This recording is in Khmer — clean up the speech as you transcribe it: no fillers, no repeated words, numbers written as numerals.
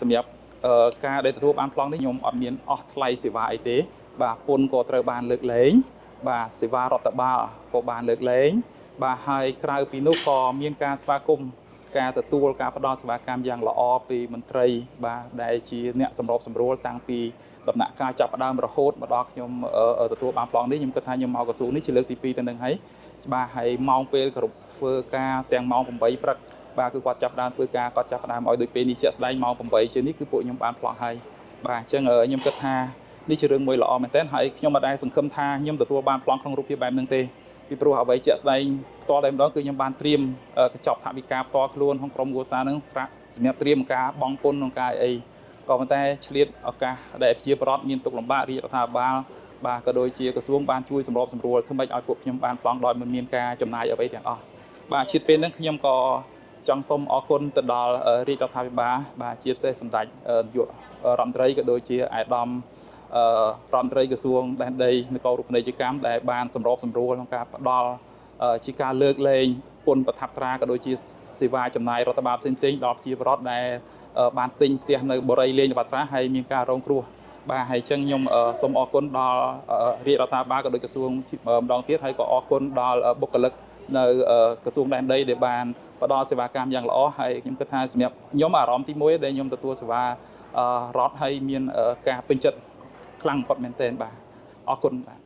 សម្រាប់ការដែលទទួលបានប្លង់នេះខ្ញុំអត់មានអស់ថ្លៃសេវាអីទេបាទពន្ធក៏ត្រូវបានលើកលែងបាទសេវារដ្ឋបាលក៏បានលើកលែងបាទហើយក្រៅពីនោះក៏មានការស្វាគមន៍ការទទួលការផ្ដល់សេវាកម្មយ៉ាងល្អពីមន្ត្រីបាទដែលជាអ្នកសម្របសម្រួលតាំងពីដំណាក់កាលចាប់ផ្ដើមរហូតមកដល់ខ្ញុំទទួលបានប្លង់នេះខ្ញុំគិតថាខ្ញុំមកក្រសួងនេះជាលើកទី2ទៅនឹងហើយច្បាស់ហើយម៉ោងពេលគ្រប់ធ្វើការទាំងម៉ោង8ព្រឹកបាទគឺគាត់ចាប់ផ្ដើមធ្វើការគាត់ចាប់ផ្ដើមឲ្យដូចពេលនេះជាក់ស្ដែងម៉ោង8ជាងនេះគឺពួកខ្ញុំបានប្លង់ហើយបាទអញ្ចឹងខ្ញុំគិតថានេះជារឿងមួយល្អមែនទែនហើយខ្ញុំមិនដែលសង្ឃឹមថាខ្ញុំទទួលបានប្លង់ក្នុងរូបភាពបែបហ្នឹងទេពីព្រោះអ្វីជាក់ស្ដែងផ្ទាល់តែម្ដងគឺខ្ញុំបានត្រៀមកញ្ចប់ថវិកាផ្ទាល់ខ្លួនក្នុងក្រុមគ្រួសារហ្នឹងសម្រាប់ត្រៀមការបង់ពន្ធក្នុងការអីក៏ប៉ុន្តែឆ្លៀតឱកាសដែលប្រជាពលរដ្ឋមានទុកលំបាករាជរដ្ឋាភិបាលបាទក៏ដូចជាក្រសួងបានជួយសម្របសម្រួលធ្វើម៉េចឲ្យពួកខ្ញុំបានប្លង់ដោយមិនមានការចំណាយអ្វីទាំងអស់បាទជាតិពេលហ្នឹងខ្ញុំក៏ចង់សូមអរគុណទៅដល់រាជរដ្ឋាភិបាលបាទជាពិសេសសម្ដេចនាយករដ្ឋមន្ត្រីក៏ដូចជាអាយដាមរដ្ឋមន្ត្រីក្រសួងដែនដីនគររូបនីយកម្មដែលបានសម្របសម្រួលក្នុងការផ្ដល់ជាការលើកលែងពន្ធប្រថាប់ត្រាក៏ដូចជាសេវាចំណាយរដ្ឋបាលផ្សេងៗដល់ប្រជាពលរដ្ឋដែលបានទិញផ្ទះនៅបរិយាលេងបាត្រាហើយមានការរងគ្រោះបាទហើយអញ្ចឹងខ្ញុំសូមអរគុណដល់រាជរដ្ឋាភិបាលក៏ដូចក្រសួងម្ដងទៀតហើយក៏អរគុណដល់បុគ្គលិកនៅក្រសួងដែនដីដែលបានផ្ដល់សេវាកម្មយ៉ាងល្អហើយខ្ញុំគិតថាសម្រាប់ខ្ញុំអារម្មណ៍ទី1ដែលខ្ញុំទទួលសេវារដ្ឋហើយមានការពេញចិត្តខ្លាំងបំផុតមែនទែនបាទអរគុណបាទ